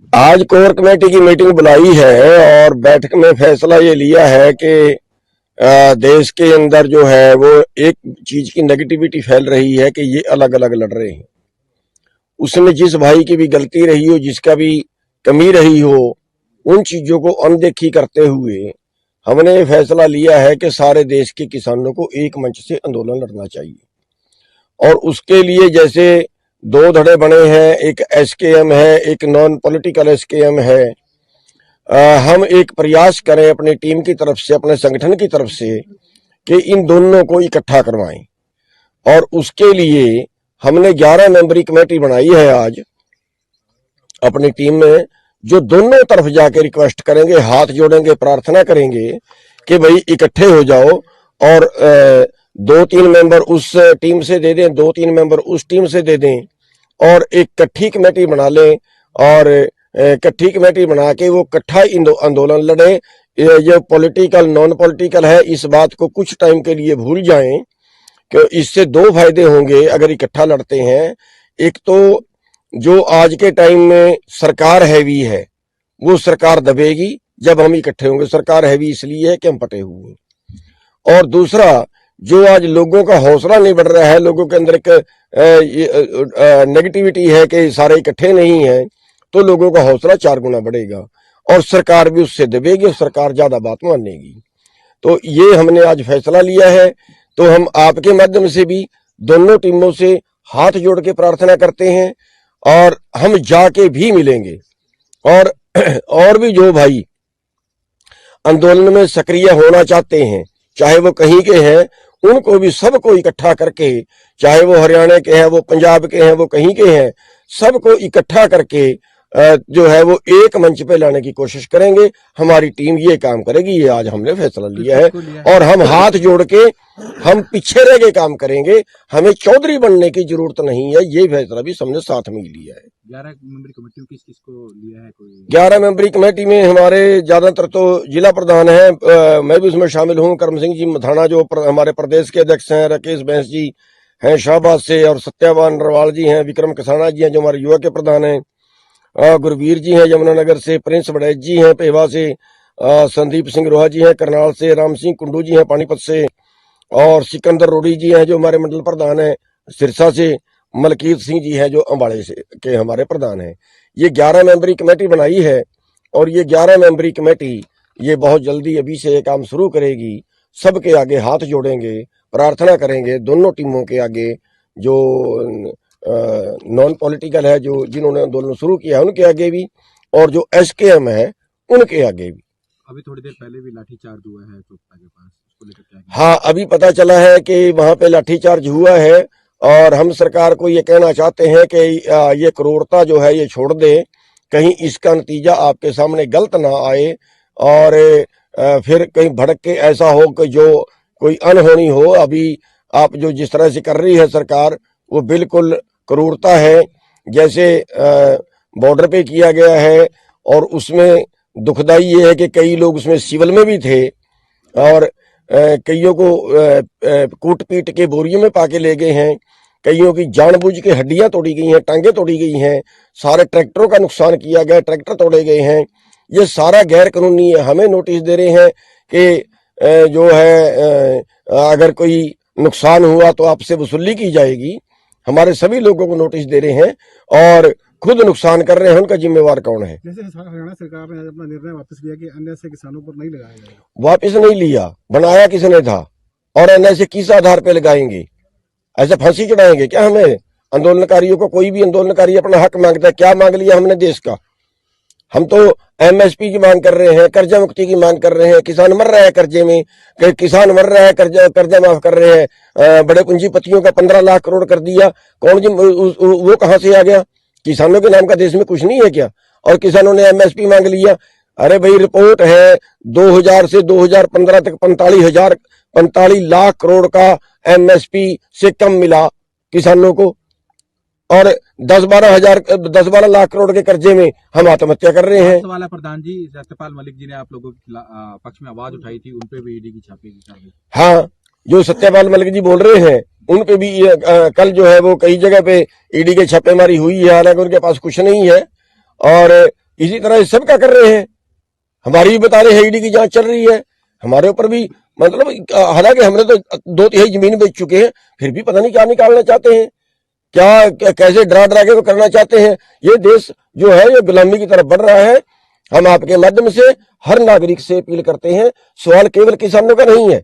आज core committee की meeting बुलाई है और बैठक में फैसला ये लिया है कि देश के अंदर जो है वो एक चीज की नेगेटिविटी फैल रही है कि ये अलग अलग लड़ रहे हैं। उसमें जिस भाई की भी गलती रही हो, जिसका भी कमी रही हो, उन चीजों को अनदेखी करते हुए हमने ये फैसला लिया है कि सारे देश के किसानों को एक मंच से आंदोलन लड़ना चाहिए। और उसके लिए जैसे दो धड़े बने हैं, एक एसकेएम है, एक नॉन पॉलिटिकल एसकेएम है। हम एक प्रयास करें अपनी टीम की तरफ से, अपने संगठन की तरफ से, कि इन दोनों को इकट्ठा करवाएं। और उसके लिए हमने 11 मेंबरी कमेटी बनाई है आज अपनी टीम में, जो दोनों तरफ जाके रिक्वेस्ट करेंगे, हाथ जोड़ेंगे, प्रार्थना करेंगे कि भाई इकट्ठे हो जाओ और 2-3 मेंबर उस टीम से दे दें, 2-3 मेंबर उस टीम से दे दें और एक इकट्ठी कमेटी बना लें और इकट्ठी कमेटी बना के वो इकट्ठा आंदोलन लड़े। ये पॉलिटिकल नॉन पॉलिटिकल है, इस बात को कुछ टाइम के लिए भूल जाएं कि इससे दो फायदे होंगे अगर इकट्ठा लड़ते हैं। एक तो जो आज के टाइम में सरकार हैवी है वो सरकार दबेगी जब हम इकट्ठे होंगे। सरकार हैवी इसलिए है कि हम पटे हुए हैं। और दूसरा, जो आज लोगों का हौसला नहीं बढ़ रहा है, लोगों के अंदर एक नेगेटिविटी है कि सारे इकट्ठे नहीं है, तो लोगों का हौसला 4 गुना बढ़ेगा और सरकार भी उससे दबेगी और सरकार ज्यादा बात मानेगी। तो ये हमने आज फैसला लिया है। तो हम आपके माध्यम से भी दोनों टीमों से हाथ जोड़ के प्रार्थना करते हैं और हम जाके भी मिलेंगे। और भी जो भाई आंदोलन में सक्रिय होना चाहते हैं, चाहे वो कहीं के हैं, उनको भी सबको इकट्ठा करके, चाहे वो हरियाणा के हैं, वो पंजाब के हैं, वो कहीं के हैं, सबको इकट्ठा करके जो है वो एक मंच पे लाने की कोशिश करेंगे। हमारी टीम ये काम करेगी, ये आज हमने फैसला लिया है और हम हाथ जोड़ के हम पीछे रह के काम करेंगे। हमें चौधरी बनने की जरूरत नहीं है, ये फैसला भी हमने साथ में लिया है। 11 मेंबरी कमेटी में किस को लिया है? 11 मेंबरी कमेटी में हमारे ज्यादातर तो जिला प्रधान है, मैं भी उसमें शामिल हूँ। करम सिंह जी मथाना जो हमारे प्रदेश के अध्यक्ष हैं, राकेश बैंस जी हैं शाहबाद से, और सत्यावान नरवाल जी हैं, विक्रम कसाना जी हैं जो हमारे युवा के प्रधान हैं, गुरवीर जी हैं यमुनानगर से, प्रिंस बड़ैच जी हैं पेवा से, संदीप सिंह रोहा जी हैं करनाल से, राम सिंह कुंडू जी हैं पानीपत से, और सिकंदर रोड़ी जी हैं जो हमारे मंडल प्रधान हैं सिरसा से, मलकीत सिंह जी हैं जो अम्बाड़े से के हमारे प्रधान हैं। ये 11 मेंबरी कमेटी बनाई है और ये 11 मेंबरी कमेटी ये बहुत जल्दी अभी से ये काम शुरू करेगी। सबके आगे हाथ जोड़ेंगे, प्रार्थना करेंगे, दोनों टीमों के आगे, जो नॉन पॉलिटिकल है, जो जिन्होंने आंदोलन शुरू किया है उनके आगे भी, और जो एसकेएम है उनके आगे भी। अभी थोड़ी देर पहले भी लाठीचार्ज हुआ है चोपता के पास, उसको लेकर क्या? हाँ, अभी पता चला है कि वहां पे लाठीचार्ज हुआ है और हम सरकार को ये कहना चाहते हैं कि ये क्रूरता जो है ये छोड़ दे, कहीं इसका नतीजा आपके सामने गलत ना आए और फिर कहीं भड़क के ऐसा हो कि जो कोई अनहोनी हो। अभी आप जो जिस तरह से कर रही है सरकार, वो बिल्कुल क्रूरता है, जैसे बॉर्डर पे किया गया है। और उसमें दुखदाई ये है कि कई लोग उसमें सिविल में भी थे और कईयों को कूट पीट के बोरियों में पाके ले गए हैं, कईयों की जानबूझ के हड्डियां तोड़ी गई हैं, टांगे तोड़ी गई हैं, सारे ट्रैक्टरों का नुकसान किया गया, ट्रैक्टर तोड़े गए हैं। ये सारा गैर कानूनी है। हमें नोटिस दे रहे हैं कि जो है अगर कोई नुकसान हुआ तो आपसे वसूली की जाएगी। हमारे सभी लोगों को नोटिस दे रहे हैं और खुद नुकसान कर रहे हैं, उनका जिम्मेवार कौन है? जैसे हरियाणा सरकार ने अपना निर्णय वापस लिया कि अन्य से किसानों पर नहीं लगाया जाएगा। वापस नहीं लिया, बनाया किसने था और एनएसए किस आधार पे लगाएंगे? ऐसे फांसी चढ़ाएंगे क्या हमें आंदोलनकारियों को? कोई भी आंदोलनकारी अपना हक मांगता है, क्या मांग लिया हमने देश का? हम तो एमएसपी की मांग कर रहे हैं, कर्जा मुक्ति की मांग कर रहे हैं। किसान मर रहा है कर्जे में, किसान मर रहा है, कर्जा माफ कर रहे हैं। बड़े पूंजीपतियों का 15 लाख करोड़ कर दिया, कौन जी वो कहां से आ गया? किसानों के नाम का देश में कुछ नहीं है क्या? और किसानों ने एमएसपी मांग लिया। अरे भाई, रिपोर्ट है 2000 से 2015 तक 45 लाख करोड़ का एमएसपी से कम मिला किसानों को और 10-12 लाख करोड़ के कर्जे में हम आत्महत्या कर रहे हैं। वाला प्रधान जी सत्यपाल मलिक जी ने आप लोगों के पक्ष में आवाज उठाई थी, उनपे भी ईडी की छापे की कार्रवाई। हाँ, जो सत्यपाल मलिक जी बोल रहे हैं उन पे भी कल जो है वो कई जगह पे ईडी के छापेमारी हुई है, हालांकि उनके पास कुछ नहीं है और इसी तरह ये सब क्या कर रहे हैं, हमारी भी बता रहे हैं ईडी की जांच चल रही है, हमारे ऊपर भी, मतलब हालांकि हमने तो 2/3 जमीन बेच चुके हैं, फिर भी पता नहीं क्या निकालना चाहते हैं, कैसे डरा डरा के करना चाहते हैं। ये देश जो है ये गुलामी की तरफ बढ़ रहा है। हम आपके माध्यम से हर नागरिक से अपील करते हैं, सवाल केवल किसानों का नहीं है,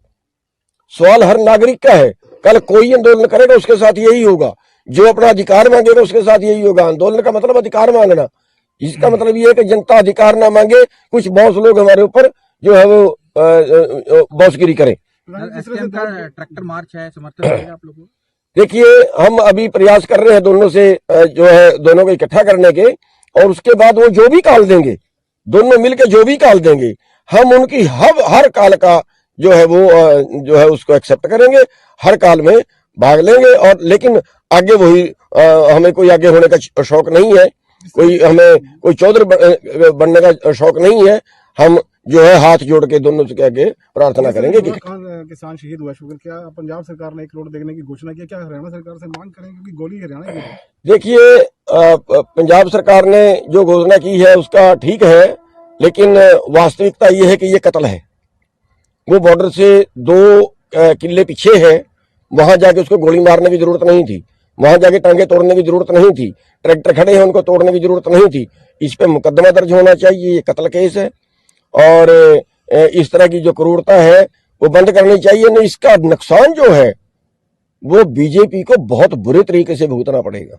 सवाल हर नागरिक का है। कल कोई आंदोलन करेगा उसके साथ यही होगा, जो अपना अधिकार मांगेगा उसके साथ यही होगा। आंदोलन का मतलब अधिकार मांगना, इसका मतलब ये है कि जनता अधिकार ना मांगे, कुछ बॉस लोग हमारे ऊपर जो है वो बॉसगिरी करें। एसकेएम का ट्रैक्टर मार्च है, समर्थन करेगा आप लोगों को? देखिए, हम अभी प्रयास कर रहे हैं दोनों से जो है दोनों को इकट्ठा करने के, और उसके बाद वो जो भी कॉल देंगे, दोनों मिलकर जो भी कॉल देंगे, हम उनकी हर कॉल का जो है वो जो है उसको एक्सेप्ट करेंगे, हर कॉल में भाग लेंगे। और लेकिन आगे वही हमें कोई आगे होने का शौक नहीं है, कोई चौधरी बनने का शौक नहीं है। हम जो है हाथ जोड़ के दोनों के आगे प्रार्थना करेंगे कि किसान शहीद हुआ शुगर, क्या पंजाब सरकार ने 1 करोड़ देने की घोषणा की, क्या हरियाणा सरकार से मांग करेंगे, क्योंकि गोली हरियाणा की? देखिए, पंजाब सरकार ने जो घोषणा की है उसका ठीक है, लेकिन वास्तविकता ये है कि ये कत्ल है। वो बॉर्डर से 2 किले पीछे है, वहां जाके उसको गोली मारने की जरूरत नहीं थी, वहां जाके टांगे तोड़ने की जरूरत नहीं थी, ट्रैक्टर खड़े हैं उनको तोड़ने की जरूरत नहीं थी। इस पे मुकदमा दर्ज होना चाहिए, ये कत्ल केस है, और इस तरह की जो क्रूरता है वो बंद करनी चाहिए। नहीं, इसका नुकसान जो है वो बीजेपी को बहुत बुरे तरीके से भुगतना पड़ेगा।